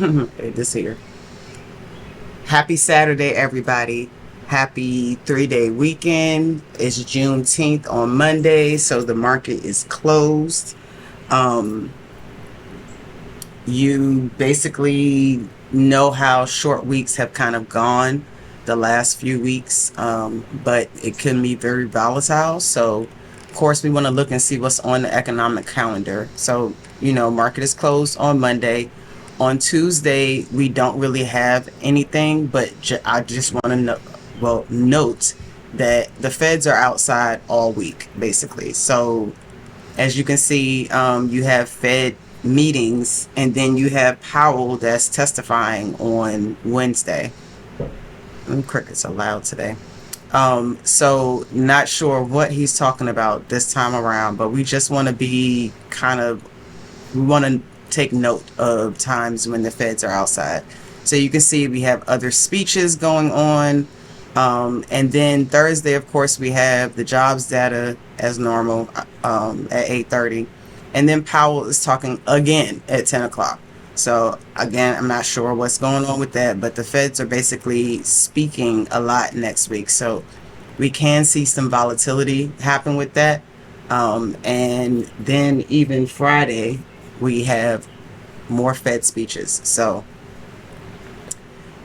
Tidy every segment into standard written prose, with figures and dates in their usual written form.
This here. Happy Saturday, everybody. Happy 3-day weekend. It's Juneteenth on Monday, so the market is closed. Um, you basically know how short weeks have kind of gone the last few weeks, but it can be very volatile. So, of course, we want to look and see what's on the economic calendar. So, market is closed on Monday. On Tuesday, we don't really have anything, but I just want to note that the feds are outside all week, basically. So, as you can see, you have Fed meetings, and then you have Powell that's testifying on Wednesday. Crickets are loud today. So not sure what he's talking about this time around, but we just want to be we want to take note of times when the feds are outside. So you can see we have other speeches going on. And then Thursday, of course, we have the jobs data as normal at 8:30. And then Powell is talking again at 10 o'clock. So again, I'm not sure what's going on with that, but the feds are basically speaking a lot next week. So we can see some volatility happen with that. And then even Friday, we have more Fed speeches. So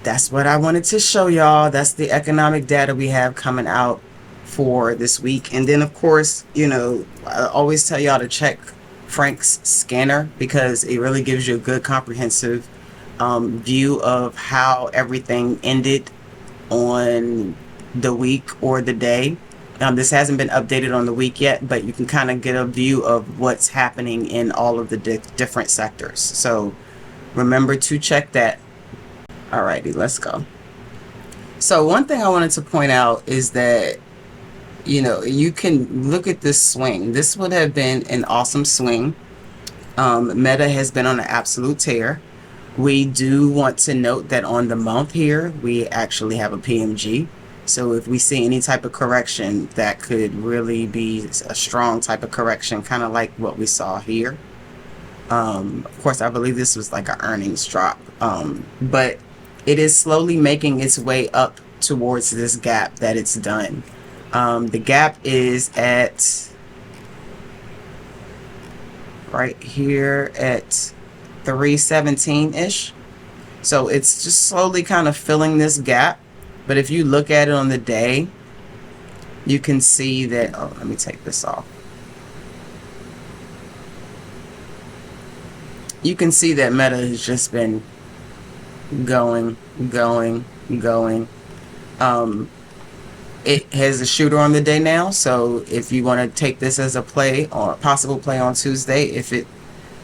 that's what I wanted to show y'all. That's the economic data we have coming out for this week. And then, of course, I always tell y'all to check Frank's scanner, because it really gives you a good comprehensive view of how everything ended on the week or the day. This hasn't been updated on the week yet, but you can kind of get a view of what's happening in all of the different sectors. So remember to check that. Alrighty, let's go. So one thing I wanted to point out is that you can look at this swing. This would have been an awesome swing. Meta has been on an absolute tear. We do want to note that on the month here, we actually have a PMG. So if we see any type of correction, that could really be a strong type of correction, kind of like what we saw here. Of course, I believe this was like an earnings drop. But it is slowly making its way up towards this gap that it's done. The gap is at right here at 317-ish. So it's just slowly kind of filling this gap. But if you look at it on the day, you can see that, let me take this off. You can see that Meta has just been going. It has a shooter on the day now, so if you want to take this as a play or a possible play on Tuesday, if it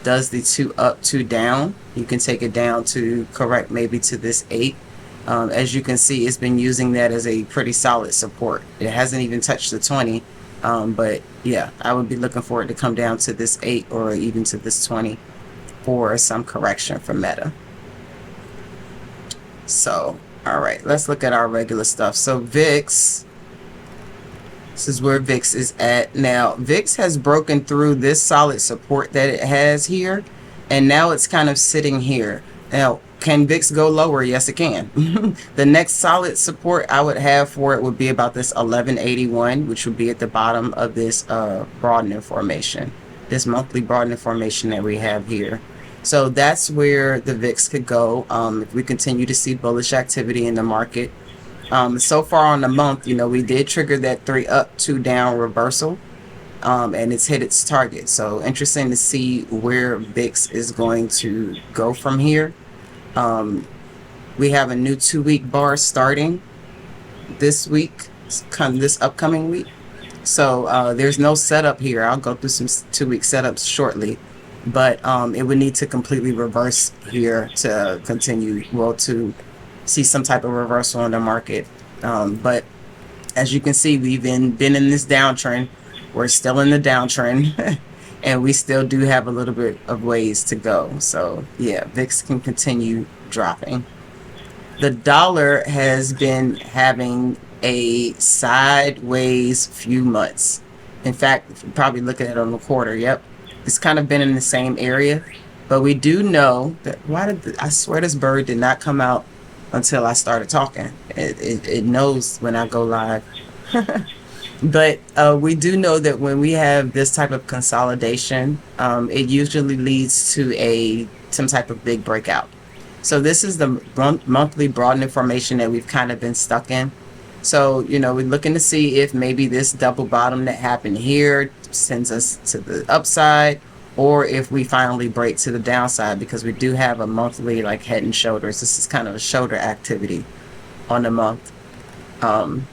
does the 2 up, 2 down, you can take it down to correct maybe to this 8. As you can see, it's been using that as a pretty solid support. It hasn't even touched the 20, but yeah, I would be looking for it to come down to this 8 or even to this 20 for some correction for Meta. So, all right, let's look at our regular stuff. So VIX, this is where VIX is at now. VIX has broken through this solid support that it has here, and now it's kind of sitting here. Now, can VIX go lower? Yes, it can. The next solid support I would have for it would be about this 1181, which would be at the bottom of this broadening formation, this monthly broadening formation that we have here. So that's where the VIX could go if we continue to see bullish activity in the market. So far on the month, we did trigger that 3 up, 2 down reversal, and it's hit its target. So interesting to see where VIX is going to go from here. We have a new 2-week bar starting this week, this upcoming week. So there's no setup here. I'll go through some 2-week setups shortly. But it would need to completely reverse here to continue, to see some type of reversal in the market. But as you can see, we've been in this downtrend. We're still in the downtrend, and we still do have a little bit of ways to go. So yeah, VIX can continue dropping. The dollar has been having a sideways few months. In fact, if you probably look at it on the quarter, yep. It's kind of been in the same area. But we do know that I swear this bird did not come out until I started talking. It knows when I go live. But we do know that when we have this type of consolidation, it usually leads to some type of big breakout. So this is the monthly broadening formation that we've kind of been stuck in. So, you know, we're looking to see if maybe this double bottom that happened here sends us to the upside, or if we finally break to the downside, because we do have a monthly like head and shoulders. This is kind of a shoulder activity on the month. And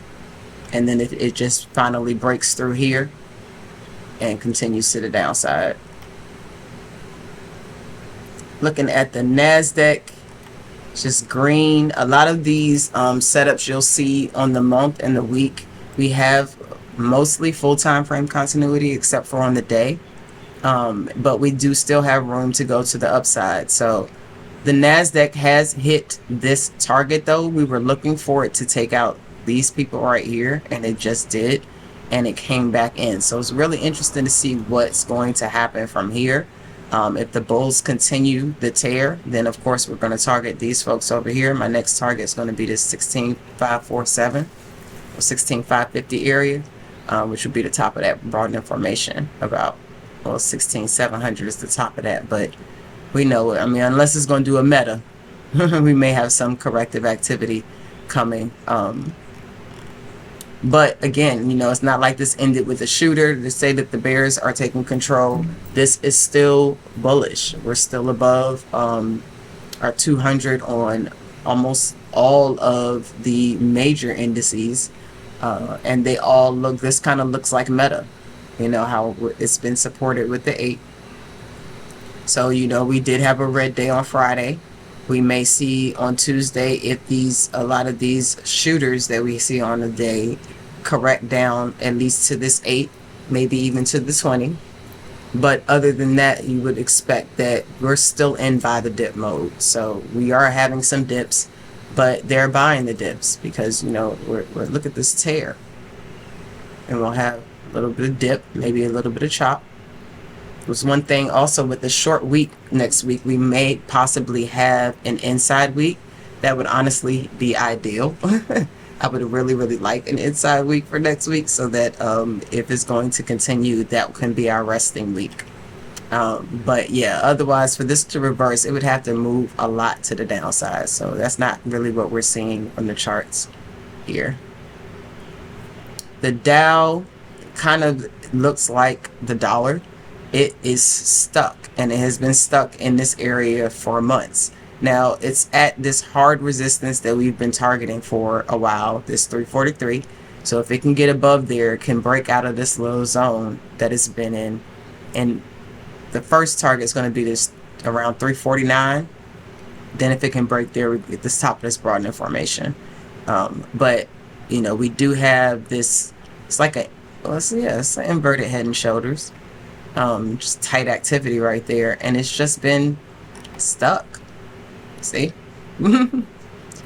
then if it just finally breaks through here and continues to the downside. Looking at the NASDAQ, it's just green. A lot of these setups you'll see on the month and the week, we have mostly full time frame continuity except for on the day. But we do still have room to go to the upside. So the NASDAQ has hit this target though. We were looking for it to take out these people right here, and it just did, and it came back in. So it's really interesting to see what's going to happen from here. If the bulls continue the tear, then of course we're going to target these folks over here. My next target is going to be this 16547 or 16550 area, which would be the top of that broadening formation. About, well, 16700 is the top of that, but we know it. I mean, unless it's going to do a meta, we may have some corrective activity coming. But again, you know, it's not like this ended with a shooter to say that the bears are taking control. This is still bullish. We're still above our 200 on almost all of the major indices, and they all look, this kind of looks like meta, you know, how it's been supported with the 8. So, you know, we did have a red day on Friday. We may see on Tuesday if a lot of these shooters that we see on the day correct down at least to this 8, maybe even to the 20. But other than that, you would expect that we're still in buy the dip mode. So we are having some dips, but they're buying the dips because, you know, we're look at this tear, and we'll have a little bit of dip, maybe a little bit of chop. There's one thing also with the short week next week, we may possibly have an inside week. That would honestly be ideal. I would really, really like an inside week for next week, so that if it's going to continue, that can be our resting week. But yeah, otherwise for this to reverse, it would have to move a lot to the downside. So that's not really what we're seeing on the charts here. The Dow kind of looks like the dollar. It is stuck, and it has been stuck in this area for months. Now it's at this hard resistance that we've been targeting for a while, this 343. So if it can get above there, it can break out of this little zone that it's been in. And the first target is going to be this around 349. Then if it can break there, we get this top of this broadening formation. But you know, we do have this, it's like it's an inverted head and shoulders. Just tight activity right there, and it's just been stuck. See?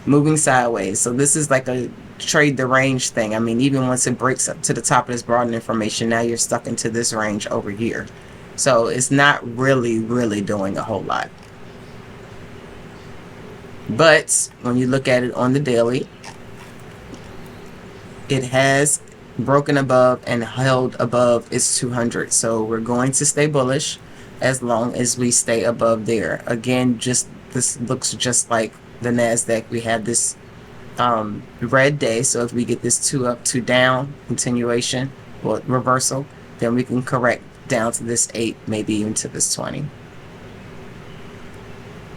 Moving sideways. So this is like a trade the range thing. I mean, even once it breaks up to the top of this broadening formation, now you're stuck into this range over here. So it's not really doing a whole lot. But when you look at it on the daily, it has broken above and held above its 200. So we're going to stay bullish as long as we stay above there. Again, just this looks just like the NASDAQ. We had this red day. So if we get this 2 up, 2 down continuation or reversal, then we can correct down to this 8, maybe even to this 20.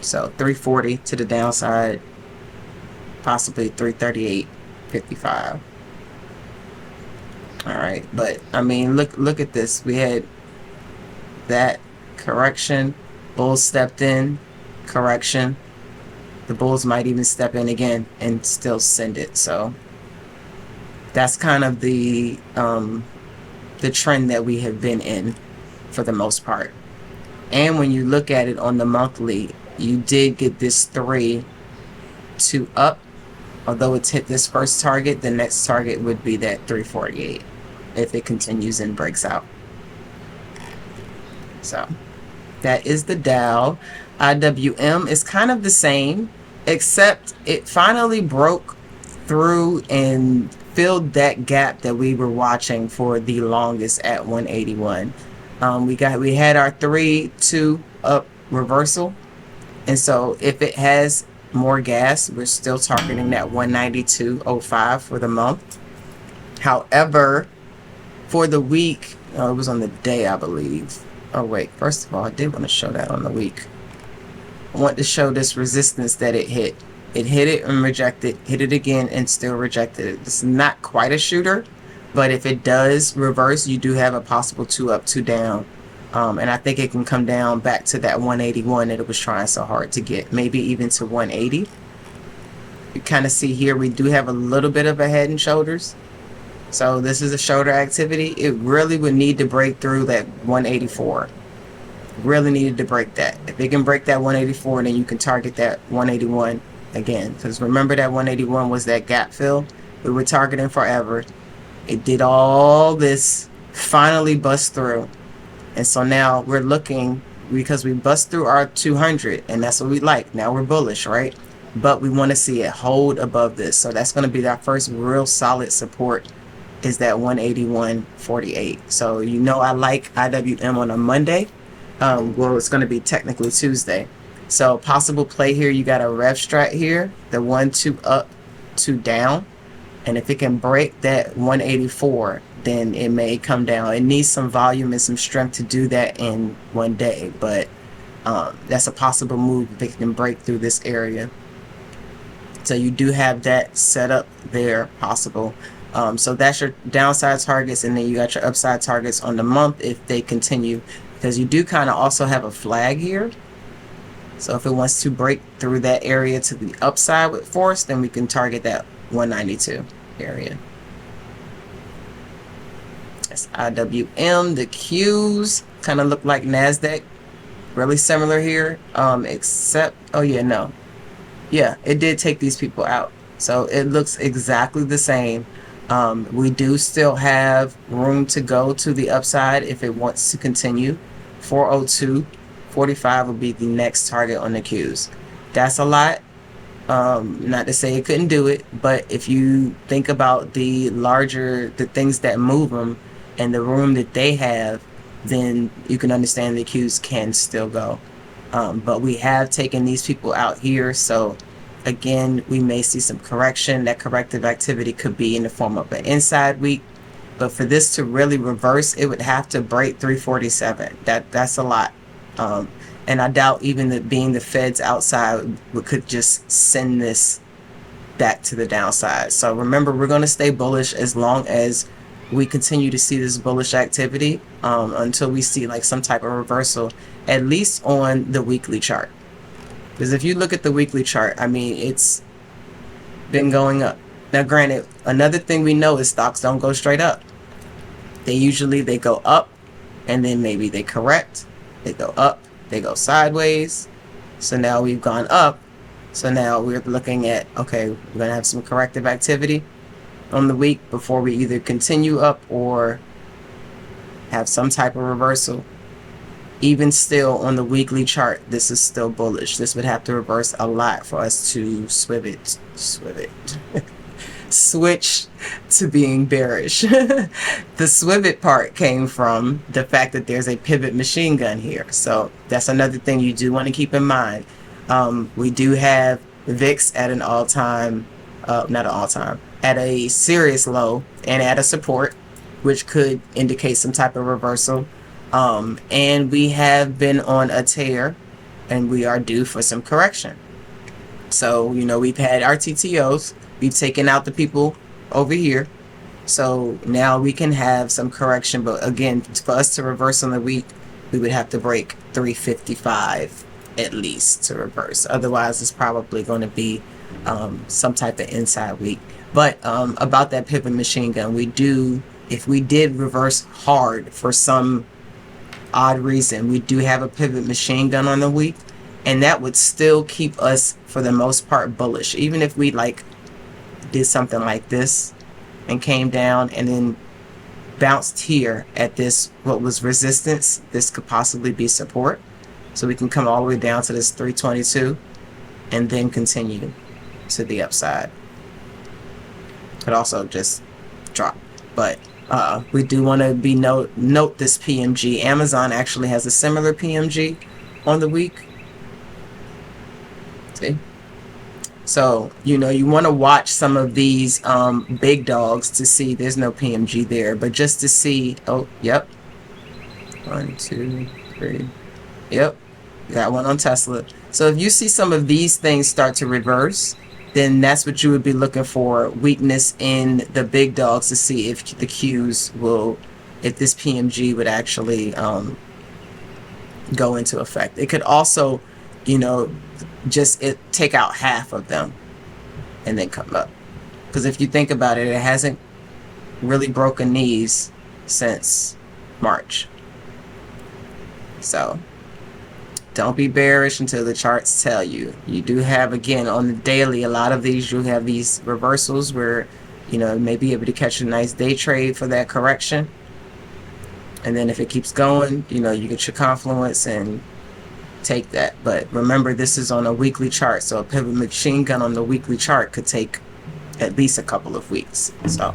So 340 to the downside, possibly 338.55. All right, but I mean, look at this. We had that correction, bulls stepped in, correction. The bulls might even step in again and still send it. So that's kind of the trend that we have been in for the most part. And when you look at it on the monthly, you did get this 3 to up. Although it's hit this first target, the next target would be that 348 if it continues and breaks out. So That is the Dow. IWM is kind of the same, except it finally broke through and filled that gap that we were watching for the longest at 181. We had our 3-2 up reversal, and so if it has more gas, we're still targeting that 192.05 for the month. However, for the week, it was on the day, I believe. Oh wait, first of all, I did want to show that on the week. I want to show this resistance that it hit. It hit it and rejected, hit it again and still rejected it. It's not quite a shooter, but if it does reverse, you do have a possible 2 up, 2 down. And I think it can come down back to that 181 that it was trying so hard to get, maybe even to 180. You kind of see here we do have a little bit of a head and shoulders. So this is a shoulder activity. It really would need to break through that 184. Really needed to break that. If it can break that 184, then you can target that 181 again. Because remember, that 181 was that gap fill we were targeting forever. It did all this, finally bust through. And so now we're looking, because we bust through our 200, and that's what we like. Now we're bullish, right? But we want to see it hold above this. So that's going to be our first real solid support, is that 181.48. So you know I like IWM on a Monday. Well, it's going to be technically Tuesday. So possible play here, you got a rev strat here, the 1-2 up, 2 down. And if it can break that 184, then it may come down. It needs some volume and some strength to do that in one day. But that's a possible move if it can break through this area. So you do have that set up there, possible. So that's your downside targets, and then you got your upside targets on the month if they continue, because you do kind of also have a flag here. So if it wants to break through that area to the upside with force, then we can target that 192 area. That's IWM. The Qs kind of look like NASDAQ, really similar here, except, oh yeah, no. Yeah, it did take these people out. So it looks exactly the same. We do still have room to go to the upside if it wants to continue. 402.45 will be the next target on the Qs. That's a lot. Not to say it couldn't do it, but if you think about the things that move them and the room that they have, then you can understand the Qs can still go. But we have taken these people out here, so again, we may see some correction. That corrective activity could be in the form of an inside week, but for this to really reverse, it would have to break 347. That's a lot. And I doubt even that being the Feds outside could just send this back to the downside. So remember, we're going to stay bullish as long as we continue to see this bullish activity, until we see like some type of reversal, at least on the weekly chart. Because if you look at the weekly chart, I mean, it's been going up. Now, granted, another thing we know is stocks don't go straight up. They go up, and then maybe they correct. They go up, they go sideways. So now we've gone up. So now we're looking at, okay, we're going to have some corrective activity on the week before we either continue up or have some type of reversal. Even still, on the weekly chart, this is still bullish. This would have to reverse a lot for us to switch to being bearish. The swivot part came from the fact that there's a pivot machine gun here. So that's another thing you do want to keep in mind. We do have VIX at an all-time, not an all-time, at a serious low and at a support, which could indicate some type of reversal. And we have been on a tear, and we are due for some correction. So, you know, we've had our TTOs, we've taken out the people over here, so now we can have some correction. But again, for us to reverse on the week, we would have to break 355 at least to reverse. Otherwise, it's probably going to be some type of inside week. But about that pivot machine gun, if we did reverse hard for some odd reason, we do have a pivot machine gun on the week, and that would still keep us for the most part bullish. Even if we like did something like this and came down and then bounced here at this, what was resistance, this could possibly be support. So we can come all the way down to this 322 and then continue to the upside. Could also just drop, but we do want to be note this PMG. Amazon actually has a similar PMG on the week. See? So, you know, you want to watch some of these big dogs to see. There's no PMG there, but just to see. Oh, yep. 1, 2, 3. Yep. Got one on Tesla. So if you see some of these things start to reverse, then that's what you would be looking for, weakness in the big dogs, to see if the Qs will, if this PMG would actually go into effect. It could also, you know, just take out half of them and then come up. Because if you think about it, it hasn't really broken knees since March. So don't be bearish until the charts tell you. You do have, again, on the daily, a lot of these, you have these reversals where, you know, may be able to catch a nice day trade for that correction. And then if it keeps going, you know, you get your confluence and take that. But remember, this is on a weekly chart. So a pivot machine gun on the weekly chart could take at least a couple of weeks. So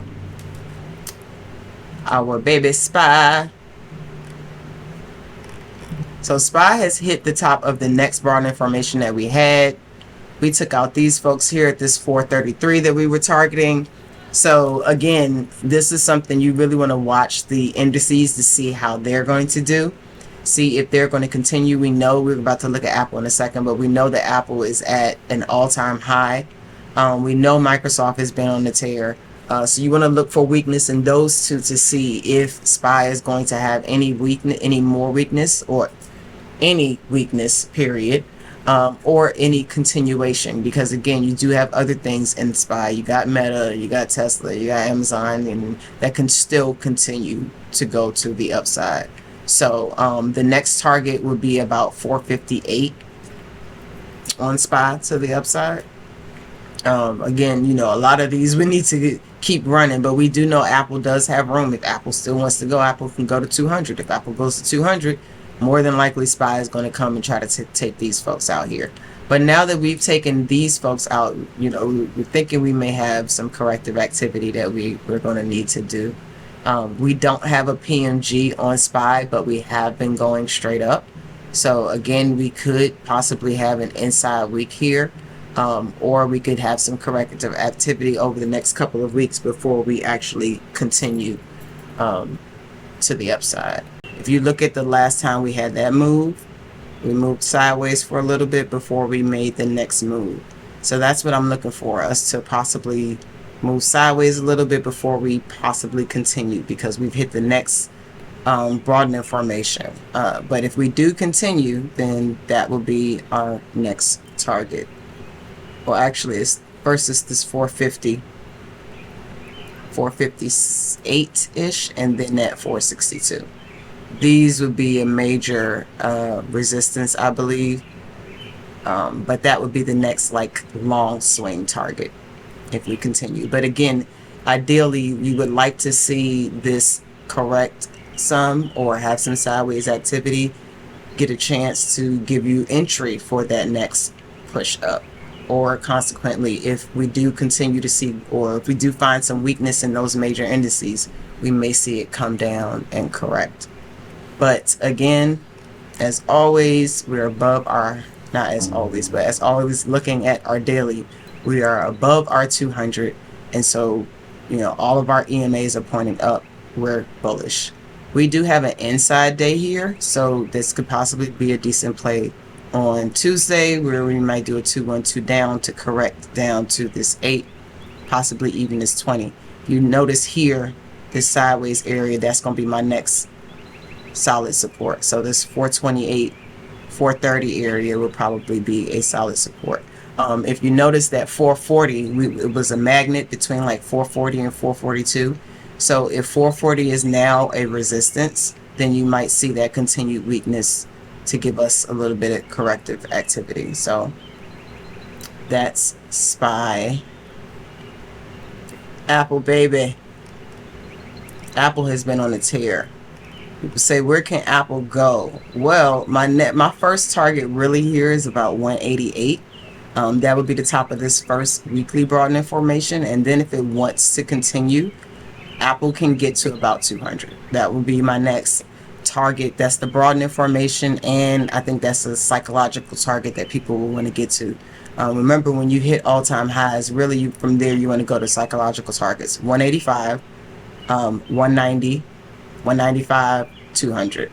our baby SPY. So SPY has hit the top of the next broadening formation that we had. We took out these folks here at this 433 that we were targeting. So again, this is something you really want to watch the indices to see how they're going to do. See if they're going to continue. We know we're about to look at Apple in a second, but we know that Apple is at an all-time high. We know Microsoft has been on the tear. So you want to look for weakness in those two to see if SPY is going to have any weakness, any more weakness, or any weakness, period, or any continuation. Because again, you do have other things in SPY. You got Meta, you got Tesla, you got Amazon, and that can still continue to go to the upside. So the next target would be about 458 on SPY to the upside. Again, you know, a lot of these we need to keep running, but we do know Apple does have room. If Apple still wants to go, Apple can go to 200. If Apple goes to 200, more than likely SPY is going to come and try to take these folks out here. But now that we've taken these folks out, you know, we're thinking we may have some corrective activity that we're going to need to do. We don't have a PMG on SPY, but we have been going straight up. So again, we could possibly have an inside week here, or we could have some corrective activity over the next couple of weeks before we actually continue to the upside. If you look at the last time we had that move, we moved sideways for a little bit before we made the next move. So that's what I'm looking for, us to possibly move sideways a little bit before we possibly continue, because we've hit the next broadening formation. But if we do continue, then that will be our next target. Well, actually, it's versus this 450, 458-ish, and then that 462. These would be a major resistance, I believe. But that would be the next like long swing target if we continue. But again, ideally, we would like to see this correct some or have some sideways activity, get a chance to give you entry for that next push up. Or consequently, if we do continue to see, or if we do find some weakness in those major indices, we may see it come down and correct. But again, as always, we're above our, not as always, but as always, looking at our daily, we are above our 200. And so, you know, all of our EMAs are pointing up. We're bullish. We do have an inside day here, so this could possibly be a decent play on Tuesday, where we might do a 2-1-2 down to correct down to this 8, possibly even this 20. You notice here, this sideways area, that's going to be my next solid support. So this 428, 430 area will probably be a solid support. If you notice that 440, it was a magnet between like 440 and 442. So if 440 is now a resistance, then you might see that continued weakness to give us a little bit of corrective activity. So that's SPY. Apple, baby. Apple has been on a tear. People say, where can Apple go? Well, my first target really here is about 188. That would be the top of this first weekly broadening formation, and then if it wants to continue, Apple can get to about 200. That would be my next target. That's the broadening formation, and I think that's a psychological target that people will want to get to. Remember, when you hit all-time highs, really from there you want to go to psychological targets: 185, 190, 195, 200.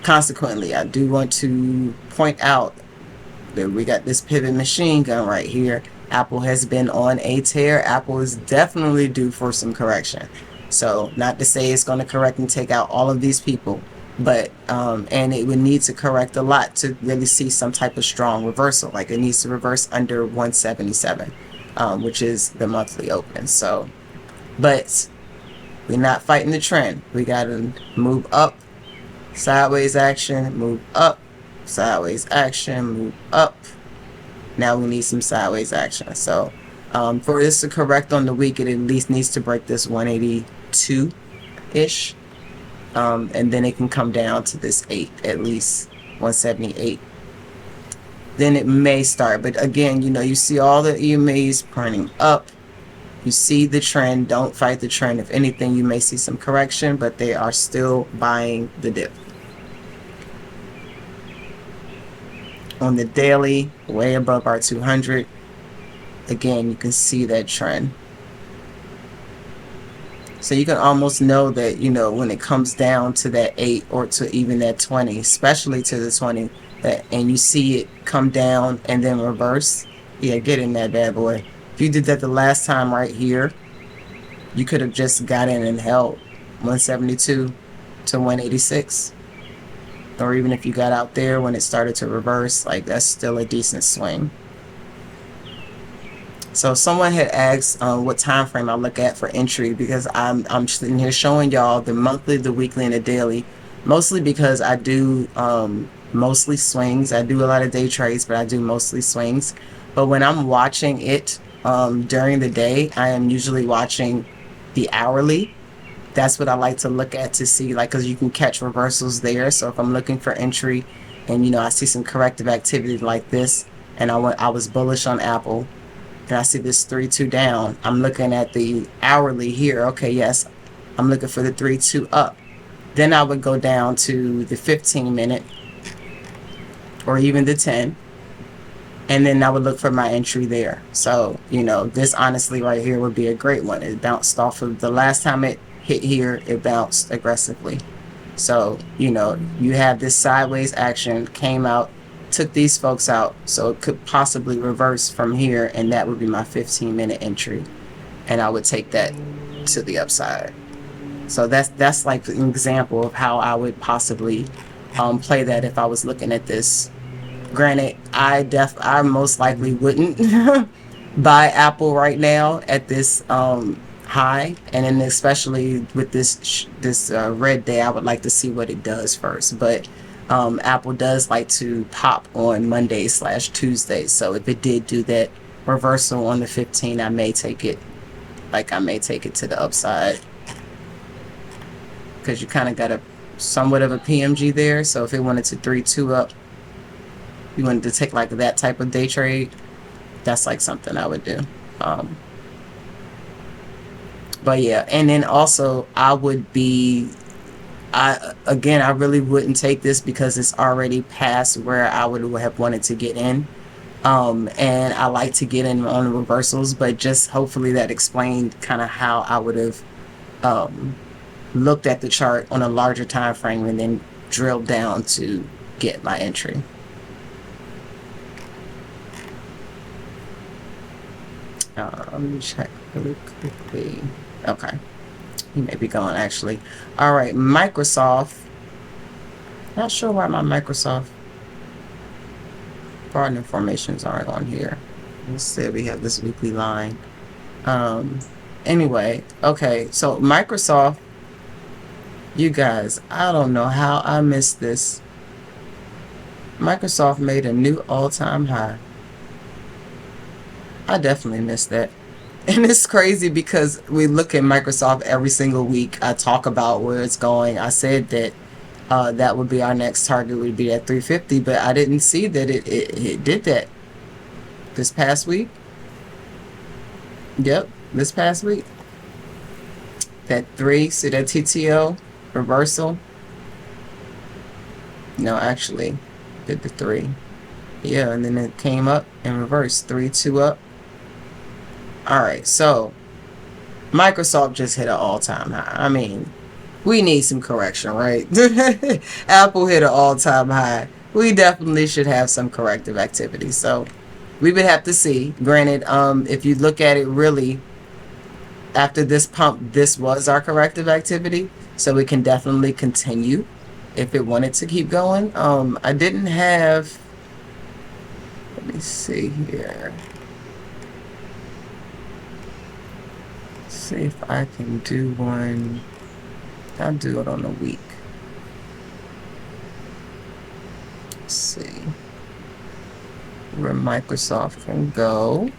Consequently, I do want to point out that we got this pivot machine gun right here. Apple has been on a tear. Apple is definitely due for some correction. So not to say it's going to correct and take out all of these people, but and it would need to correct a lot to really see some type of strong reversal. Like it needs to reverse under 177, which is the monthly open. So, but we're not fighting the trend. We got to move up, sideways action, move up, sideways action, move up. Now we need some sideways action. So for this to correct on the week, it at least needs to break this 182-ish. And then it can come down to this 8, at least 178. Then it may start. But again, you see all the EMAs printing up. You see the trend. Don't fight the trend. If anything, you may see some correction, but they are still buying the dip. On the daily, way above our 200. Again, you can see that trend. So you can almost know that, when it comes down to that 8 or to even that 20, especially to the 20, and you see it come down and then reverse, yeah, get in that bad boy. If you did that the last time right here, you could have just got in and held 172 to 186. Or even if you got out there when it started to reverse, like that's still a decent swing. So someone had asked what time frame I look at for entry, because I'm sitting here showing y'all the monthly, the weekly, and the daily, mostly because I do mostly swings. I do a lot of day trades, but I do mostly swings. But when I'm watching it during the day, I am usually watching the hourly. That's what I like to look at to see, like, because you can catch reversals there. So if I'm looking for entry and, I see some corrective activity like this, and I was bullish on Apple, and I see this 3-2 down, I'm looking at the hourly here. Okay, yes, I'm looking for the 3-2 up. Then I would go down to the 15-minute or even the 10, and then I would look for my entry there. So, this honestly right here would be a great one. It bounced off of the last time it hit here, it bounced aggressively. So, you have this sideways action, came out, took these folks out, so it could possibly reverse from here, and that would be my 15-minute entry, and I would take that to the upside. So that's like an example of how I would possibly play that if I was looking at this. Granted, I most likely wouldn't buy Apple right now at this high, and then especially with this red day, I would like to see what it does first. But Apple does like to pop on Mondays/Tuesdays, so if it did do that reversal on the 15, I may take it to the upside, because you kind of got a somewhat of a PMG there. So if it wanted to 3-2 up, you wanted to take like that type of day trade, that's like something I would do. But yeah, and then also I really wouldn't take this because it's already past where I would have wanted to get in. And I like to get in on reversals, but just hopefully that explained kind of how I would have looked at the chart on a larger time frame and then drilled down to get my entry. Let me check really quickly. Okay, he may be gone actually. All right, Microsoft. Not sure why my Microsoft broadening formations aren't on here. Let's see, we have this weekly line. Anyway, okay, so Microsoft, you guys, I don't know how I missed this. Microsoft made a new all-time high. I definitely missed that. And it's crazy because we look at Microsoft every single week. I talk about where it's going. I said that that would be our next target, would be at 350, but I didn't see that it did that this past week. Yep, this past week. That 3, see that TTO reversal? No, actually, did the 3. Yeah, and then it came up and reversed. 3, 2 up. All right, so Microsoft just hit an all-time high. I mean, we need some correction, right? Apple hit an all-time high. We definitely should have some corrective activity. So we would have to see. Granted, if you look at it really, after this pump, this was our corrective activity. So we can definitely continue if it wanted to keep going. I didn't have, let me see here. See if I can do one. I'll do it on a week. Let's see where Microsoft can go.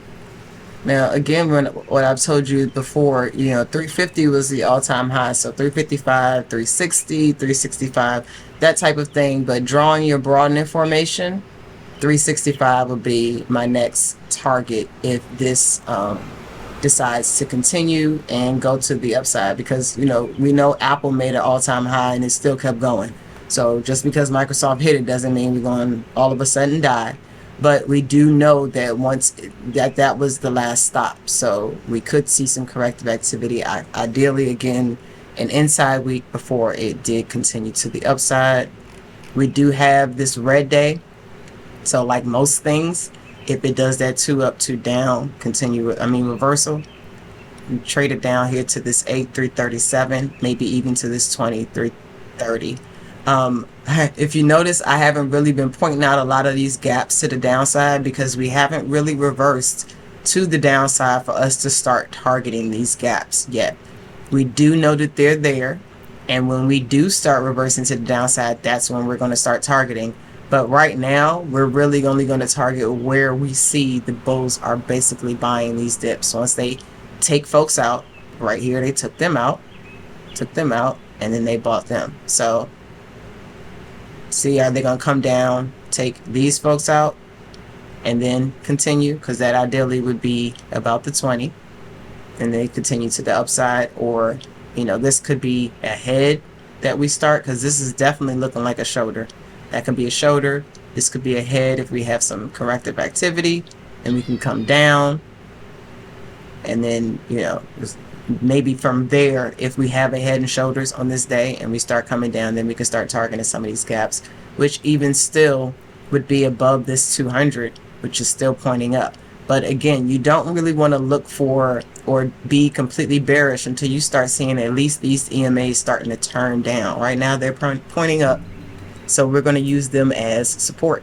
Now, again, what I've told you before, 350 was the all-time high. So 355, 360, 365, that type of thing. But drawing your broadening formation, 365 would be my next target if this decides to continue and go to the upside, because we know Apple made an all-time high and it still kept going. So just because Microsoft hit it doesn't mean we're going to all of a sudden die, but we do know that once that was the last stop, so we could see some corrective activity, ideally again an inside week before it did continue to the upside. We do have this red day, so like most things, if it does that 2 up, 2 down, reversal, you trade it down here to this 8, 337, maybe even to this 20, 330. If you notice, I haven't really been pointing out a lot of these gaps to the downside because we haven't really reversed to the downside for us to start targeting these gaps yet. We do know that they're there, and when we do start reversing to the downside, that's when we're going to start targeting. But right now, we're really only going to target where we see the bulls are basically buying these dips. Once they take folks out, right here, they took them out, and then they bought them. So, see, are they going to come down, take these folks out, and then continue? Because that ideally would be about the 20, and they continue to the upside. Or, this could be a head that we start, because this is definitely looking like a shoulder. That could be a shoulder. This could be a head if we have some corrective activity, and we can come down. And then, maybe from there, if we have a head and shoulders on this day and we start coming down, then we can start targeting some of these gaps, which even still would be above this 200, which is still pointing up. But again, you don't really want to look for or be completely bearish until you start seeing at least these EMAs starting to turn down. Right now, they're pointing up. So we're going to use them as support.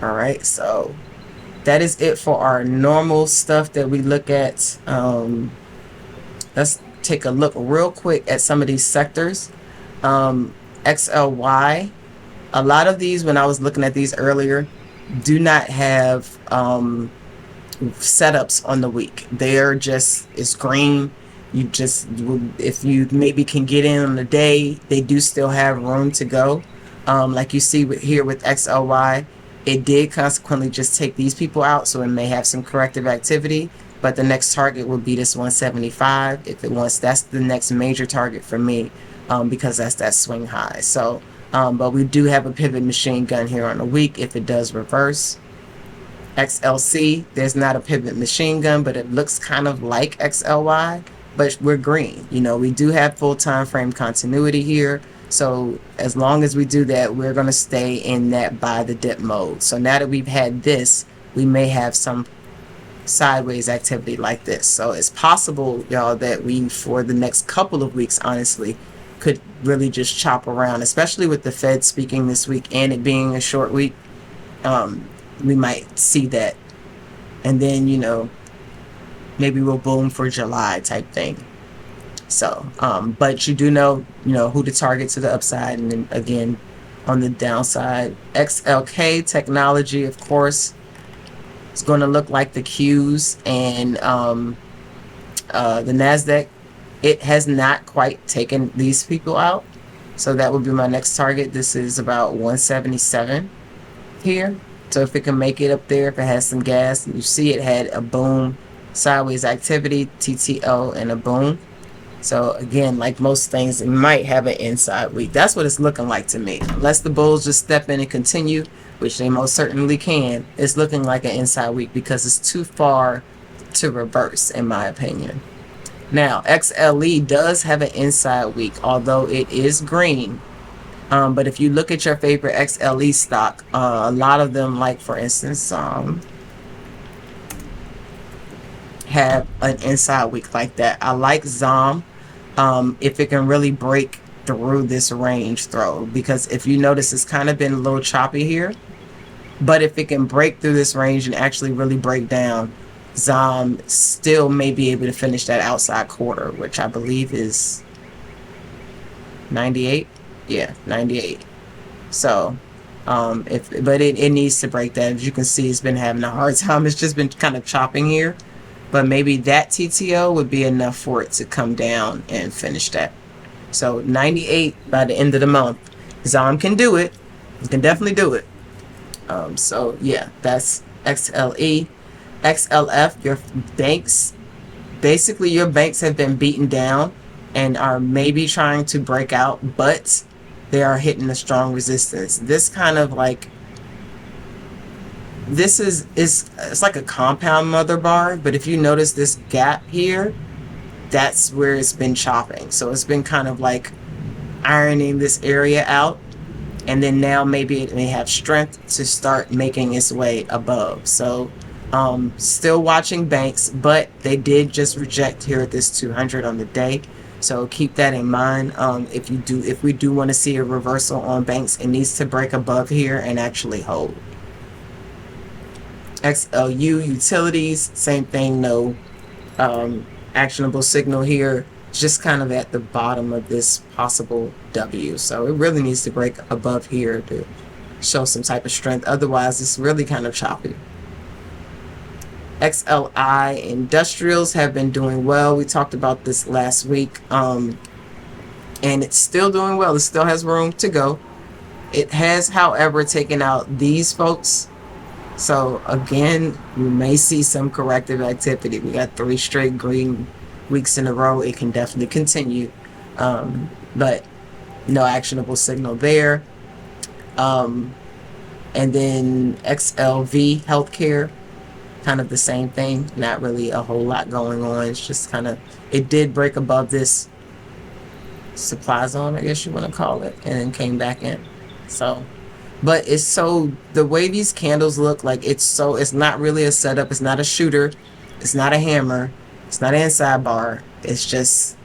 All right, so that is it for our normal stuff that we look at. Let's take a look real quick at some of these sectors. XLY, a lot of these, when I was looking at these earlier, do not have setups on the week. They're just, it's green. You just, if you maybe can get in on the day, they do still have room to go. Like you see here with XLY, it did consequently just take these people out, so it may have some corrective activity, but the next target will be this 175. If it wants, that's the next major target for me, because that's that swing high. So, but we do have a pivot machine gun here on the week if it does reverse. XLC, there's not a pivot machine gun, but it looks kind of like XLY. But we're green. We do have full time frame continuity here. So as long as we do that, we're going to stay in that buy the dip mode. So now that we've had this, we may have some sideways activity like this. So it's possible, y'all, that we, for the next couple of weeks, honestly, could really just chop around, especially with the Fed speaking this week and it being a short week. We might see that. And then, maybe we'll boom for July type thing. So, but you do know, who to target to the upside, and then again on the downside. XLK technology, of course, It's going to look like the Qs and the NASDAQ. It has not quite taken these people out. So that would be my next target. This is about 177 here. So if it can make it up there, if it has some gas, you see it had a boom, sideways activity, TTO, and a boom. So again, like most things, it might have an inside week. That's what it's looking like to me. Unless the bulls just step in and continue, which they most certainly can, it's looking like an inside week because it's too far to reverse, in my opinion. Now, XLE does have an inside week, although it is green. But if you look at your favorite XLE stock, a lot of them, like for instance, have an inside week like that. I like ZOM if it can really break through this range throw, because if you notice, it's kind of been a little choppy here. But if it can break through this range and actually really break down, ZOM still may be able to finish that outside quarter, which I believe is 98. Yeah, 98. So but it needs to break that. As you can see, it's been having a hard time. It's just been kind of chopping here, but maybe that TTO would be enough for it to come down and finish that. So 98 by the end of the month. ZOM can do it. You can definitely do it. So yeah, that's XLE. XLF, your banks, basically your banks have been beaten down and are maybe trying to break out, but they are hitting a strong resistance. This kind of like, this is it's like a compound mother bar, but if you notice this gap here, that's where it's been chopping. So it's been kind of like ironing this area out, and then now maybe it may have strength to start making its way above. So still watching banks, but they did just reject here at this 200 on the day. So keep that in mind. If we do want to see a reversal on banks, it needs to break above here and actually hold. XLU utilities, same thing, no actionable signal here, just kind of at the bottom of this possible W. So it really needs to break above here to show some type of strength. Otherwise, it's really kind of choppy. XLI industrials have been doing well. We talked about this last week, and it's still doing well. It still has room to go. It has, however, taken out these folks. So again, you may see some corrective activity. We got 3 straight green weeks in a row. It can definitely continue, but no actionable signal there. And then XLV healthcare, kind of the same thing. Not really a whole lot going on. It's just kind of, it did break above this supply zone, I guess you want to call it, and then came back in. So, but it's so, the way these candles look, like it's not really a setup. It's not a shooter. It's not a hammer. It's not an inside bar. It's just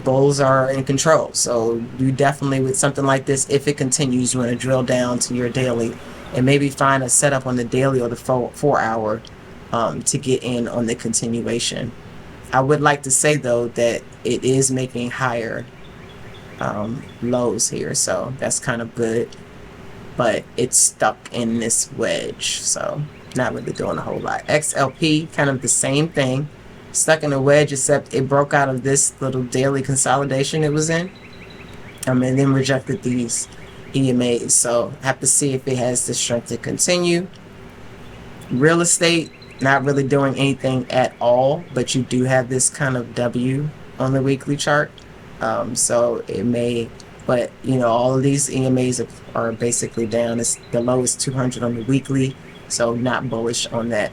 bulls are in control. So you definitely, with something like this, if it continues, you want to drill down to your daily and maybe find a setup on the daily or the 4 hour to get in on the continuation. I would like to say though that it is making higher lows here, so that's kind of good, but it's stuck in this wedge, so not really doing a whole lot. XLP, kind of the same thing, stuck in a wedge, except it broke out of this little daily consolidation it was in, and then rejected these EMAs. So have to see if it has the strength to continue. Real estate, not really doing anything at all, but you do have this kind of W on the weekly chart. So it may, but you know, all of these EMAs are basically down. It's the low is 200 on the weekly, so not bullish on that.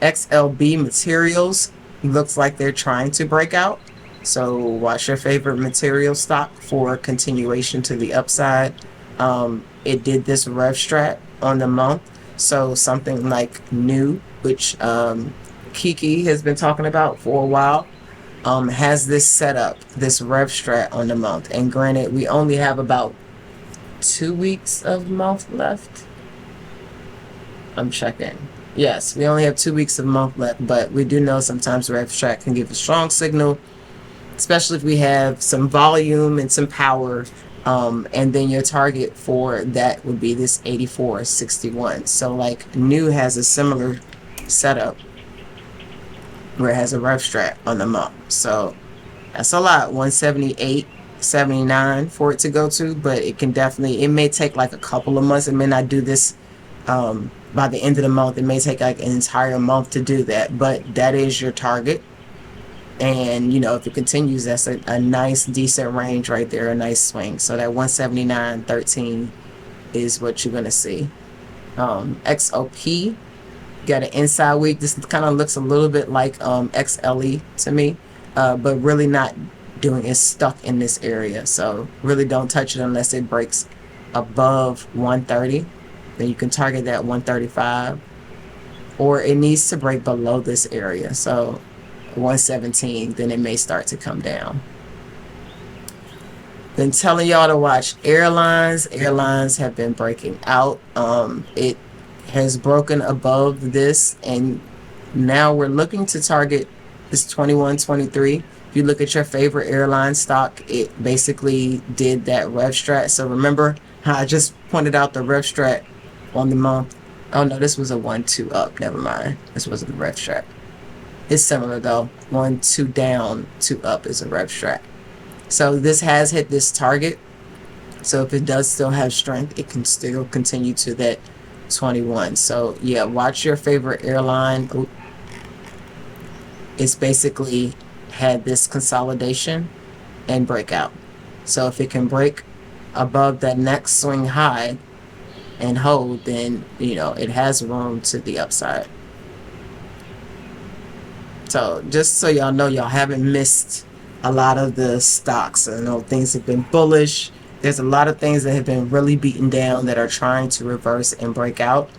XLB materials, looks like they're trying to break out. So watch your favorite material stock for continuation to the upside. It did this rev strat on the month. So something like new, which Kiki has been talking about for a while, has this setup, this rev strat on the month. And granted, we only have about 2 weeks of month left. I'm checking. Yes, we only have 2 weeks of month left, but we do know sometimes rev strat can give a strong signal, especially if we have some volume and some power. And then your target for that would be this 84.61. So like new has a similar setup where it has a rev strat on the month. So that's a lot, 178.79 for it to go to, but it can definitely, it may take like a couple of months. It may not do this by the end of the month. It may take like an entire month to do that, but that is your target. And you know, if it continues, that's a nice decent range right there, a nice swing. So that 179.13 is what you're gonna see. XOP got an inside week. This kind of looks a little bit like XLE to me, but really not doing, it's stuck in this area. So really don't touch it unless it breaks above 130. Then you can target that 135, or it needs to break below this area. So 117, then it may start to come down. Been telling y'all to watch airlines. Airlines have been breaking out. It has broken above this, and now we're looking to target this 21.23. If you look at your favorite airline stock, it basically did that rev strat. So remember how I just pointed out the rev strat on the month? Oh no, this was a 1-2 up. Never mind. This wasn't the rev strat. It's similar though. 1-2 down, 2 up is a rev strat. So this has hit this target. So if it does still have strength, it can still continue to that 21. So yeah, watch your favorite airline. Ooh. It's basically had this consolidation and breakout. So if it can break above that next swing high and hold, then you know it has room to the upside. So just so y'all know, y'all haven't missed a lot of the stocks. I know things have been bullish. There's a lot of things that have been really beaten down that are trying to reverse and break out.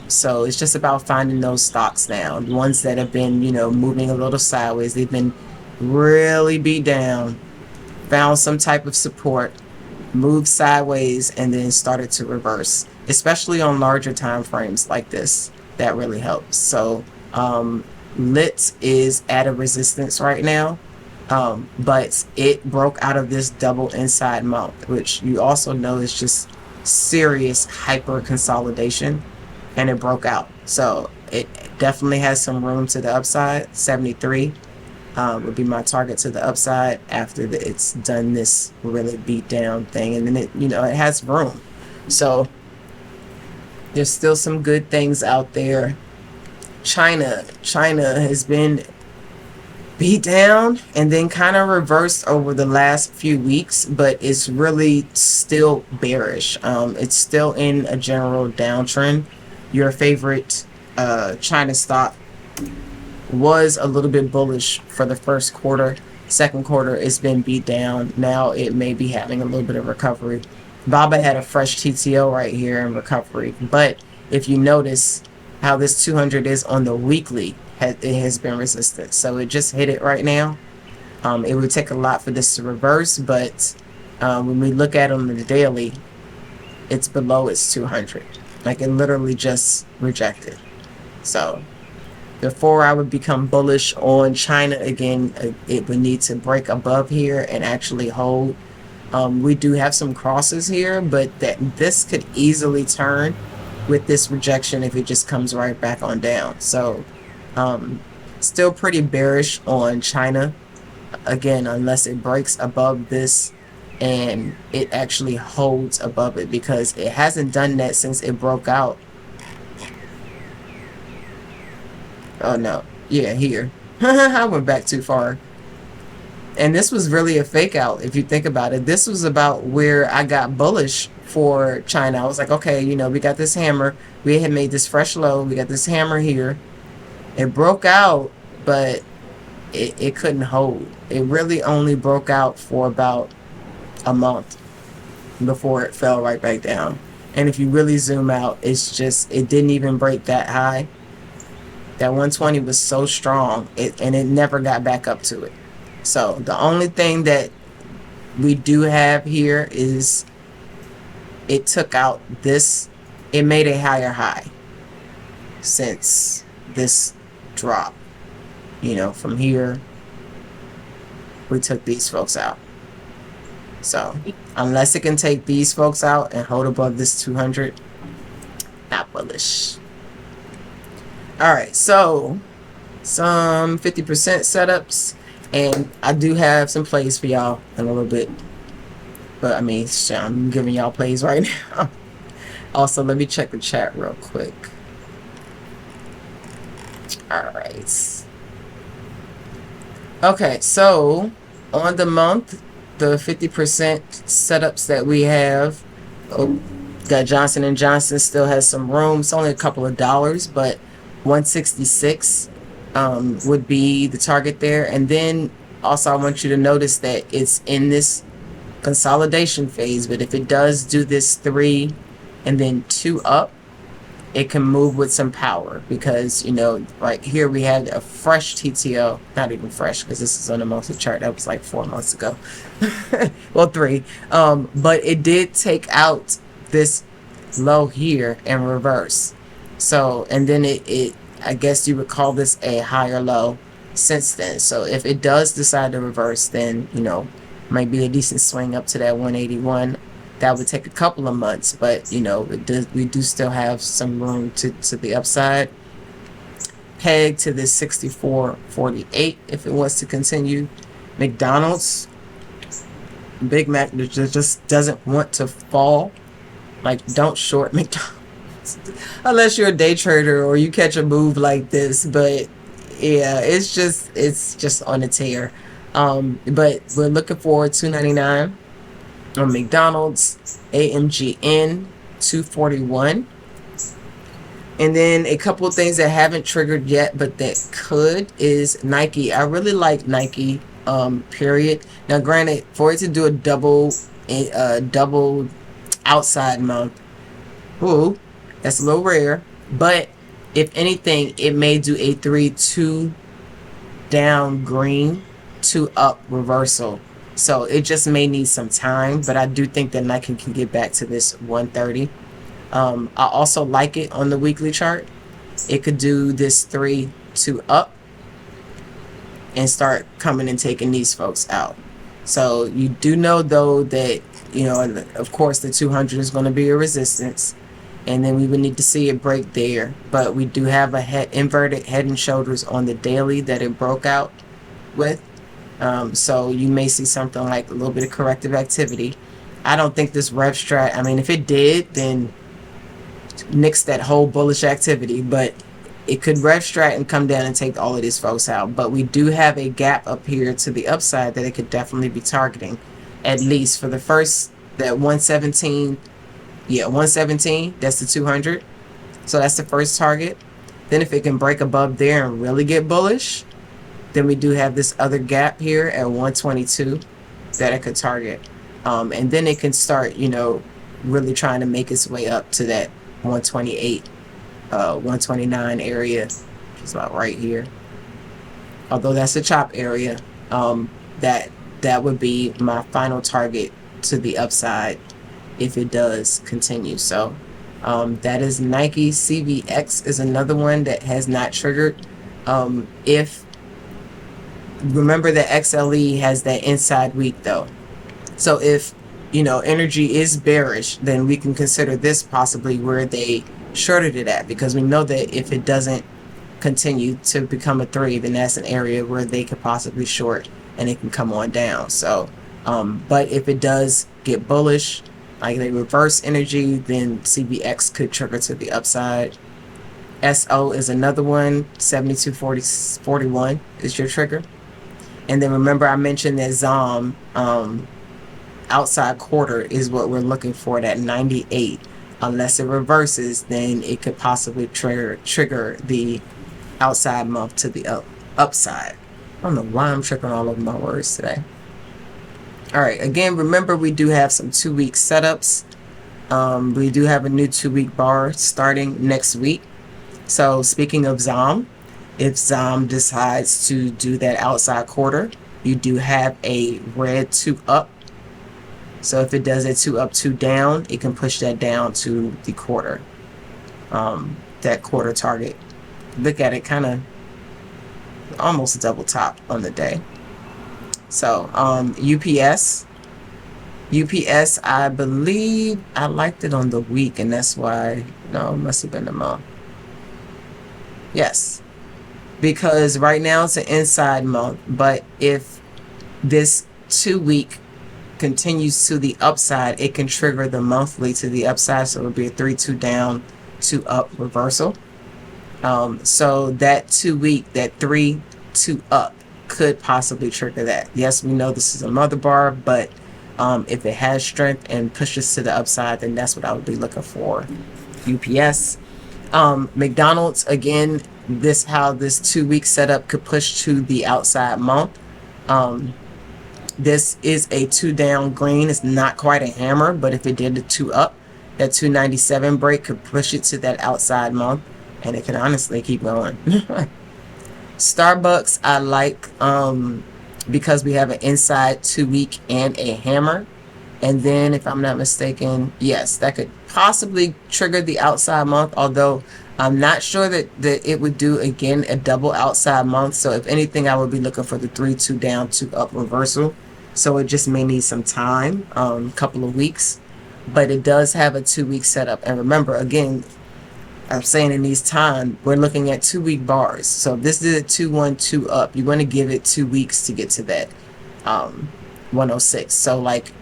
So it's just about finding those stocks now. The ones that have been, you know, moving a little sideways. They've been really beat down, found some type of support, moved sideways, and then started to reverse, especially on larger time frames like this. That really helps. So Lit is at a resistance right now, but it broke out of this double inside month, which you also know is just serious hyper consolidation, and it broke out. So it definitely has some room to the upside. 73 would be my target to the upside after it's done this really beat down thing, and then it, you know, it has room. So there's still some good things out there. China has been beat down and then kind of reversed over the last few weeks, but it's really still bearish. It's still in a general downtrend. Your favorite China stock was a little bit bullish for the first quarter. Second quarter, it's been beat down. Now it may be having a little bit of recovery. Baba had a fresh TTO right here in recovery, but if you notice how this 200 is on the weekly, it has been resistant. So it just hit it right now. It would take a lot for this to reverse, but when we look at it on the daily, it's below its 200. Like it literally just rejected. So before I would become bullish on China again, it would need to break above here and actually hold. We do have some crosses here, but this could easily turn with this rejection if it just comes right back on down. So still pretty bearish on China again, unless it breaks above this and it actually holds above it, because it hasn't done that since it broke out. Oh no, yeah, here. I went back too far. And this was really a fake out if you think about it. This was about where I got bullish for China. I was like, okay, you know, we got this hammer. We had made this fresh low. We got this hammer here. It broke out, but it couldn't hold. It really only broke out for about a month before it fell right back down. And if you really zoom out, it's just, it didn't even break that high. That 120 was so strong, and it never got back up to it. So the only thing that we do have here is it took out this, it made a higher high since this drop. You know, from here, we took these folks out. So unless it can take these folks out and hold above this 200, not bullish. All right, so some 50% setups, and I do have some plays for y'all in a little bit. But I mean, I'm giving y'all plays right now. Also, let me check the chat real quick. All right. Okay, so on the month, the 50% setups that we have, got Johnson & Johnson still has some room. It's only a couple of dollars, but 166 would be the target there. And then also I want you to notice that it's in this consolidation phase, but if it does do this 3 and then 2 up, it can move with some power, because you know, like here we had a fresh TTO, not even fresh because this is on the monthly chart that was like 4 months ago. Well, 3, but it did take out this low here and reverse. So, and then it I guess you would call this a higher low since then. So if it does decide to reverse, then you know, might be a decent swing up to that 181. That would take a couple of months, but you know, we do still have some room to the upside. Peg to this 64.48 if it wants to continue. McDonald's, Big Mac just doesn't want to fall. Like, don't short McDonald's unless you're a day trader or you catch a move like this. But yeah, it's just on a tear. But we're looking for 299 on McDonald's. AMGN 241. And then a couple of things that haven't triggered yet but that could is Nike. I really like Nike, period. Now granted, for it to do a double outside month, ooh, that's a little rare. But if anything, it may do a 3-2 down green, 2 up reversal. So it just may need some time, but I do think that Nike can get back to this 130. I also like it on the weekly chart. It could do this 3-2 up and start coming and taking these folks out. So you do know though that, you know, and of course the 200 is going to be a resistance, and then we would need to see it break there. But we do have a inverted head and shoulders on the daily that it broke out with. So you may see something like a little bit of corrective activity. I don't think this rev strat, I mean, if it did, then nix that whole bullish activity, but it could rev strat and come down and take all of these folks out. But we do have a gap up here to the upside that it could definitely be targeting, at least for the first, that 117. Yeah, 117, that's the 200. So that's the first target. Then if it can break above there and really get bullish, then we do have this other gap here at 122 that it could target. And then it can start, you know, really trying to make its way up to that 128, 129 area, which is about right here. Although that's a chop area, that would be my final target to the upside if it does continue. So that is Nike. CVX is another one that has not triggered. Remember that XLE has that inside week though. So if, you know, energy is bearish, then we can consider this possibly where they shorted it at, because we know that if it doesn't continue to become a 3, then that's an area where they could possibly short and it can come on down. So but if it does get bullish, like they reverse energy, then CVX could trigger to the upside. SO is another one. 72.41 is your trigger. And then remember I mentioned that ZOM outside quarter is what we're looking for, that 98. Unless it reverses, then it could possibly trigger the outside month to the upside. I don't know why I'm tripping all over my words today. All right, again, remember we do have some 2-week setups. We do have a new 2-week bar starting next week. So speaking of ZOM, if ZOM decides to do that outside quarter, you do have a red 2 up. So if it does a 2 up, 2 down, it can push that down to the quarter, that quarter target. Look at it, kind of almost double top on the day. So UPS, I believe I liked it on the week, and that's why, no, it must have been the month. Yes, because right now it's an inside month, but if this 2-week continues to the upside, it can trigger the monthly to the upside, so it'll be a 3-2 down, 2 up reversal. So that 2-week, that 3-2 up could possibly trigger that. Yes, we know this is a mother bar, but if it has strength and pushes to the upside, then that's what I would be looking for. UPS. McDonald's, again, how this 2-week setup could push to the outside month. This is a 2 down green. It's not quite a hammer, but if it did a 2 up, that 297 break could push it to that outside month, and it can honestly keep going. Starbucks, I like because we have an inside 2-week and a hammer. And then, if I'm not mistaken, yes, that could possibly trigger the outside month, although I'm not sure that it would do, again, a double outside month. So if anything, I would be looking for the 3-2 down, 2 up reversal. So it just may need some time, couple of weeks. But it does have a 2-week setup. And remember, again, I'm saying in these times, we're looking at 2-week bars. So if this is a 2-1, 2 up, you want to give it 2 weeks to get to that 106. So like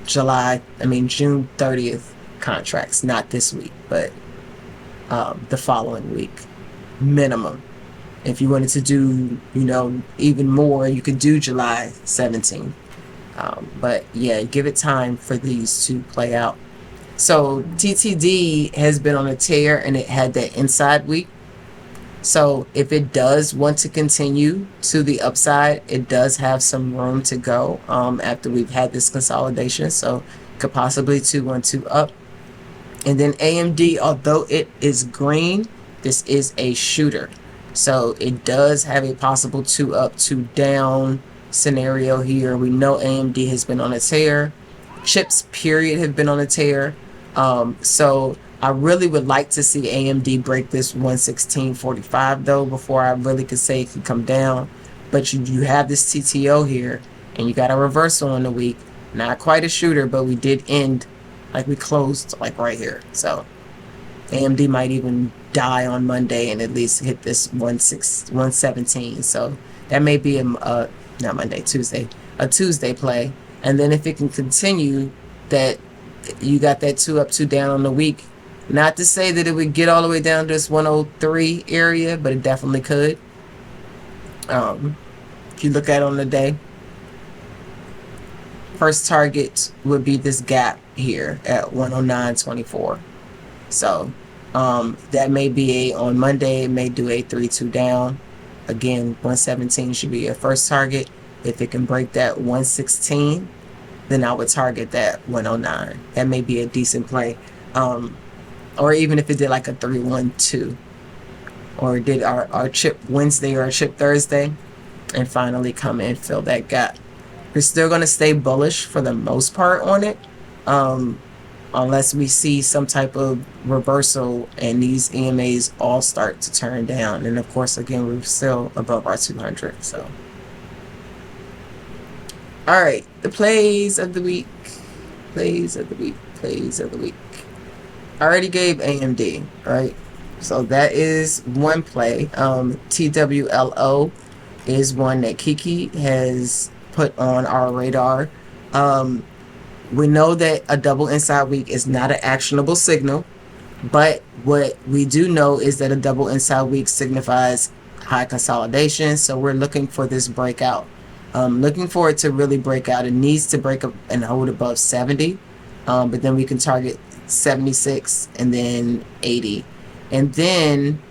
June 30th contracts, not this week, but the following week minimum. If you wanted to do, even more, you could do July 17th. But yeah, give it time for these to play out. So TTD has been on a tear, and it had that inside week. So if it does want to continue to the upside, it does have some room to go after we've had this consolidation. So could possibly 2-1, 2 up. And then AMD, although it is green, this is a shooter. So it does have a possible 2 up, 2 down scenario here. We know AMD has been on a tear. Chips, period, have been on a tear. So I really would like to see AMD break this 116.45 though before I really could say it could come down. But you have this TTO here, and you got a reversal in the week. Not quite a shooter, but we did end, like we closed like right here. So AMD might even die on Monday and at least hit this 117. So that may be Tuesday, a Tuesday play. And then if it can continue that, you got that 2 up, 2 down on the week. Not to say that it would get all the way down to this 103 area, but it definitely could. If you look at it on the day, first target would be this gap here at 109.24. So that may be on Monday, it may do a 3-2 down. Again, 117 should be your first target. If it can break that 116, then I would target that 109. That may be a decent play. Or even if it did like a 3-1-2, or did our chip Wednesday or our chip Thursday, and finally come in and fill that gap. We're still going to stay bullish for the most part on it, unless we see some type of reversal and these EMAs all start to turn down. And of course, again, we're still above our 200. So, all right, the plays of the week. I already gave AMD, right? So that is one play. TWLO is one that Kiki has put on our radar. We know that a double inside week is not an actionable signal, but what we do know is that a double inside week signifies high consolidation. So we're looking for this breakout. Looking for it to really break out. It needs to break up and hold above 70, but then we can target 76 and then 80. And then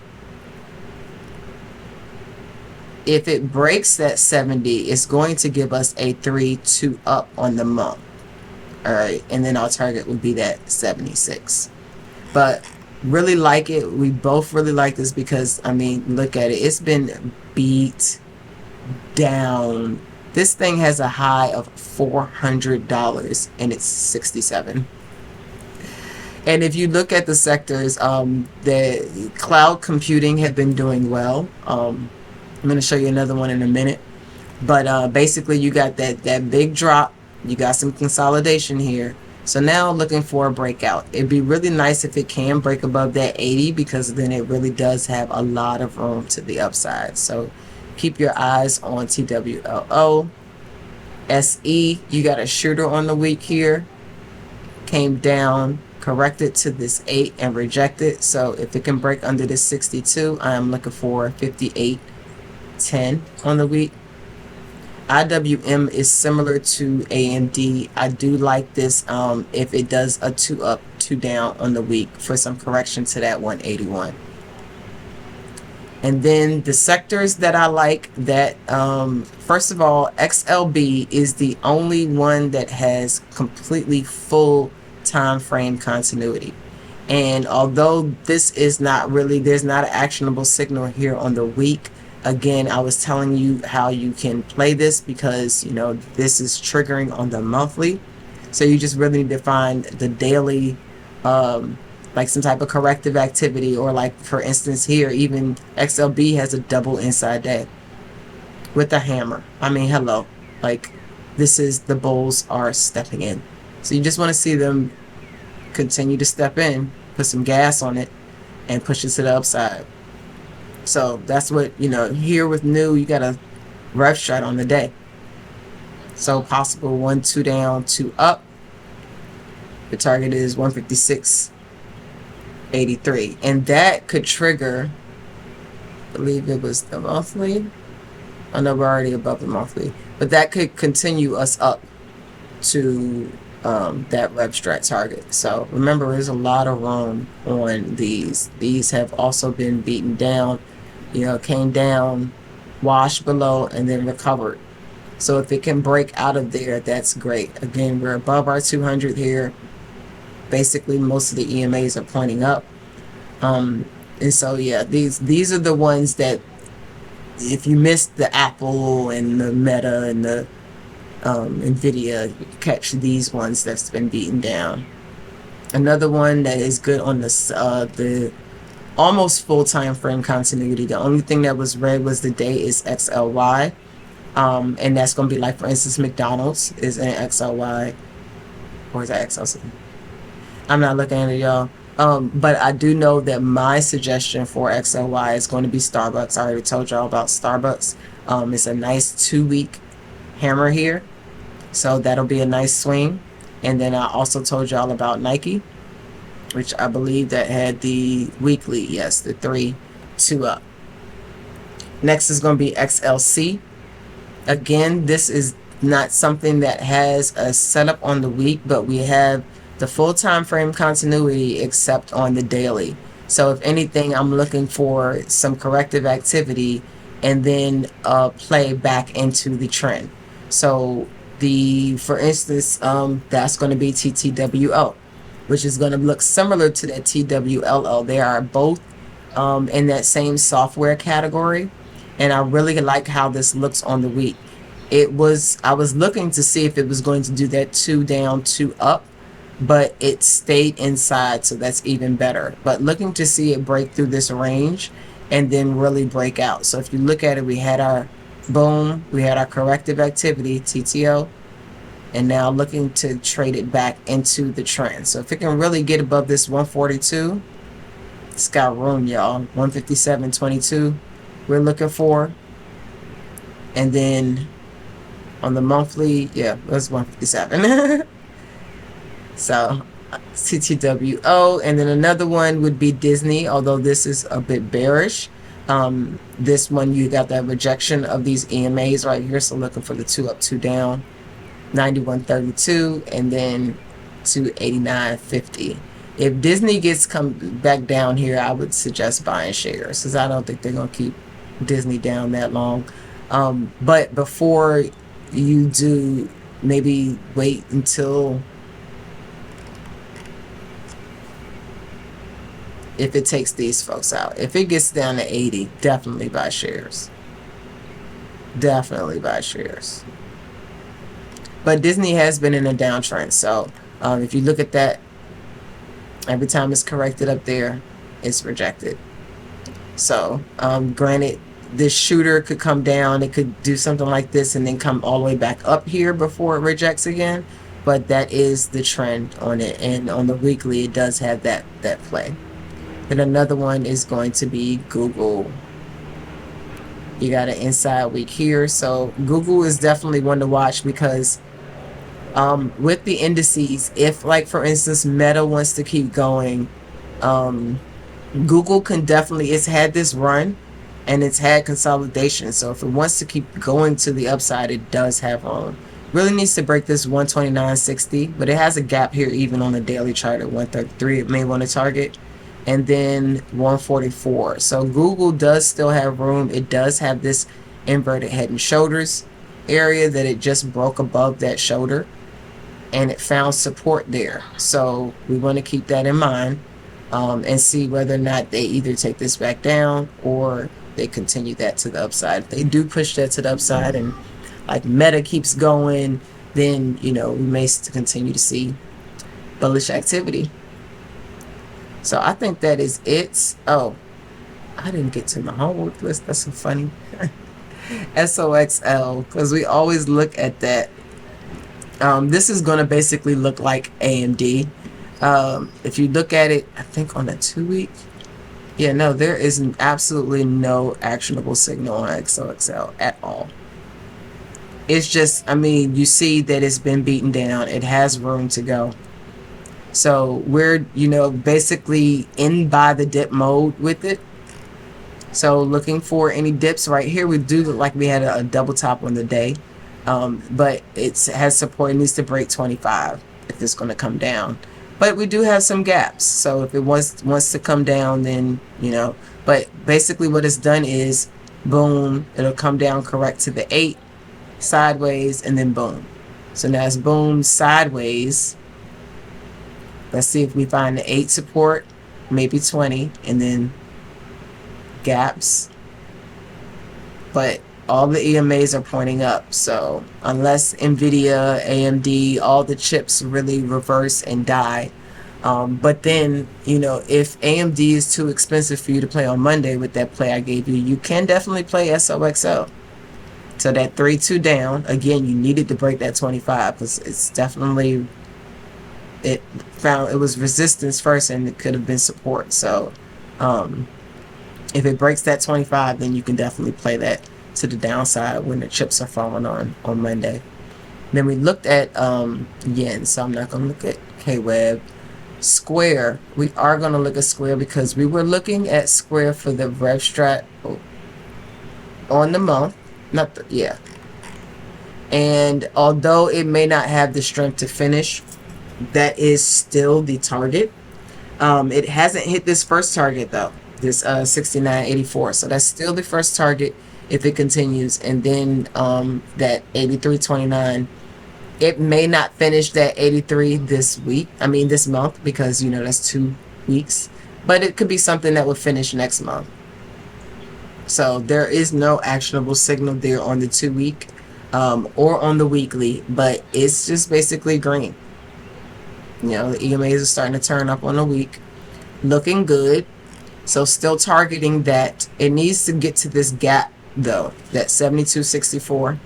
if it breaks that 70, it's going to give us a 3-2 up on the month. All right, and then our target would be that 76. But really like it. We both really like this because, look at it. It's been beat down. This thing has a high of $400 and it's 67. And if you look at the sectors, the cloud computing have been doing well. I'm going to show you another one in a minute. But basically, you got that big drop. You got some consolidation here. So now looking for a breakout. It'd be really nice if it can break above that 80, because then it really does have a lot of room to the upside. So keep your eyes on TWLO. SE, you got a shooter on the week here. Came down, corrected to this 8 and rejected. So if it can break under this 62, I am looking for 58.10 on the week. IWM is similar to AMD. I do like this if it does a 2 up, 2 down on the week for some correction to that 181. And then the sectors that I like, that first of all, XLB is the only one that has completely full time frame continuity. And although this is not really, there's not an actionable signal here on the week. Again, I was telling you how you can play this, because you know this is triggering on the monthly. So you just really need to find the daily, like some type of corrective activity, or like for instance here, even XLB has a double inside day with a hammer. I mean, hello, like this is, the bulls are stepping in. So you just want to see them continue to step in, put some gas on it, and push it to the upside. So that's what, you know, here with new, you got a rev strat on the day. So possible 1, 2 down, 2 up. The target is 156.83. And that could trigger, I believe it was the monthly. I know we're already above the monthly. But that could continue us up to that rev strat target. So remember, there's a lot of room on these. These have also been beaten down. You know, came down, washed below, and then recovered. So if it can break out of there, that's great. Again, we're above our 200 here. Basically, most of the EMAs are pointing up. And so, yeah, these are the ones that, if you missed the Apple and the Meta and the Nvidia, you catch these ones that's been beaten down. Another one that is good on the almost full time frame continuity. The only thing that was red was the day is XLY. And that's going to be like, for instance, McDonald's is in XLY. Or is that XLC? I'm not looking at it, y'all. But I do know that my suggestion for XLY is going to be Starbucks. I already told y'all about Starbucks. It's a nice 2-week hammer here. So that'll be a nice swing. And then I also told y'all about Nike, which I believe that had the weekly, yes, the 3, 2 up. Next is going to be XLC. Again, this is not something that has a setup on the week, but we have the full time frame continuity except on the daily. So if anything, I'm looking for some corrective activity and then play back into the trend. So for instance, that's going to be TTWO, which is going to look similar to that TWLO. They are both in that same software category, and I really like how this looks on the week. I was looking to see if it was going to do that 2 down, 2 up, but it stayed inside, so that's even better. But looking to see it break through this range and then really break out. So if you look at it, we had our boom, we had our corrective activity, TTO, and now looking to trade it back into the trend. So if it can really get above this 142, it's got room, y'all. 157.22 we're looking for. And then on the monthly, yeah, that's 157. So CTWO. And then another one would be Disney, although this is a bit bearish. This one, you got that rejection of these EMAs right here. So looking for the 2 up, 2 down, 91.32, and then to 89.50. If Disney gets come back down here, I would suggest buying shares, because I don't think they're going to keep Disney down that long. But before you do, maybe wait until, if it takes these folks out. If it gets down to 80, definitely buy shares. Definitely buy shares. But Disney has been in a downtrend, so if you look at that, every time it's corrected up there, it's rejected. So granted, this shooter could come down, it could do something like this and then come all the way back up here before it rejects again. but that is the trend on it, and on the weekly it does have that play. Then another one is going to be Google. You got an inside week here, so Google is definitely one to watch because with the indices, if like for instance Meta wants to keep going, Google can definitely, it's had this run and it's had consolidation, so if it wants to keep going to the upside, it does have room. Really needs to break this 129.60, but it has a gap here even on the daily chart at 133 it may want to target, and then 144. So Google does still have room. It does have this inverted head and shoulders area that it just broke above that shoulder, and it found support there, so we want to keep that in mind, and see whether or not they either take this back down or they continue that to the upside. If they do push that to the upside and like Meta keeps going, then we may continue to see bullish activity. So I think that is it. Oh, I didn't get to my homework list. That's so funny. SOXL, because we always look at that. This is going to basically look like AMD. If you look at it, I think on a 2-week, yeah, no, there is absolutely no actionable signal on XOXL at all. It's just, I mean, you see that it's been beaten down. It has room to go. So we're, basically in by the dip mode with it. So looking for any dips right here. We do look like we had a double top on the day. But it has support. It needs to break 25 if it's going to come down. But we do have some gaps. So if it wants to come down, then, but basically what it's done is, boom, it'll come down correct to the 8, sideways, and then boom. So now it's boom, sideways. Let's see if we find the 8 support, maybe 20, and then gaps. But all the EMAs are pointing up, so unless NVIDIA, AMD, all the chips really reverse and die. But then, if AMD is too expensive for you to play on Monday with that play I gave you, you can definitely play SOXL. So that 3-2 down, again, you needed to break that 25 because it's definitely, it was resistance first and it could have been support. So if it breaks that 25, then you can definitely play that to the downside when the chips are falling on Monday. Then we looked at yen, so I'm not going to look at KWeb. Square, we are going to look at Square because we were looking at Square for the STRAT on the month, and although it may not have the strength to finish, that is still the target. It hasn't hit this first target though, this 69.84, so that's still the first target if it continues, and then that 83.29, it may not finish that 83 this month, because that's 2 weeks, but it could be something that will finish next month. So there is no actionable signal there on the 2-week or on the weekly, but it's just basically green. The EMAs are starting to turn up on the week, looking good. So still targeting that. It needs to get to this gap though, that 72.64.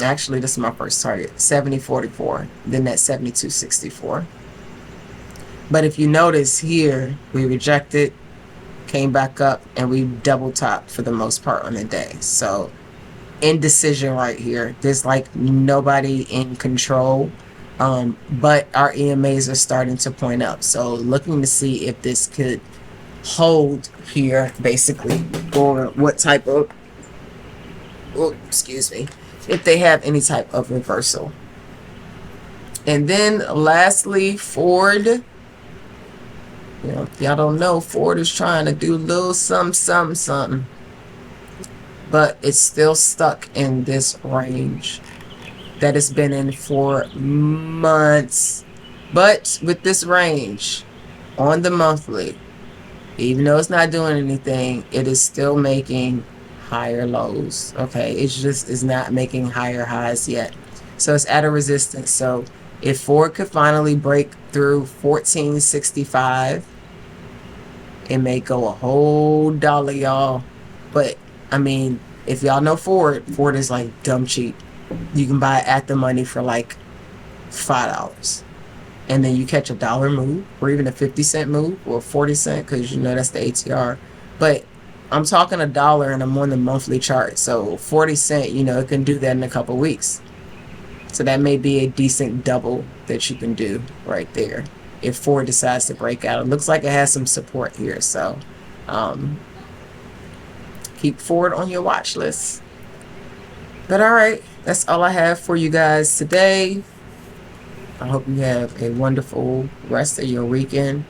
Actually, this is my first target, 70.44, then that 72.64. But if you notice here, we rejected, came back up, and we double topped for the most part on the day. So indecision right here. There's like nobody in control, but our EMAs are starting to point up. So looking to see if this could hold here, basically, or what type of, if they have any type of reversal. And then lastly, Ford. If y'all don't know, Ford is trying to do a little something, but it's still stuck in this range that it's been in for months. But with this range on the monthly, even though it's not doing anything, it is still making higher lows. Okay, it's not making higher highs yet, so it's at a resistance. So if Ford could finally break through 14.65, it may go a whole dollar, y'all. But I mean, if y'all know Ford is like dumb cheap. You can buy at the money for like $5. And then you catch a dollar move or even a 50-cent move or 40 cent, because you know that's the ATR. But I'm talking a dollar and I'm on the monthly chart. So 40 cent, you know, it can do that in a couple weeks. So that may be a decent double that you can do right there if Ford decides to break out. It looks like it has some support here. So keep Ford on your watch list. But all right, that's all I have for you guys today. I hope you have a wonderful rest of your weekend.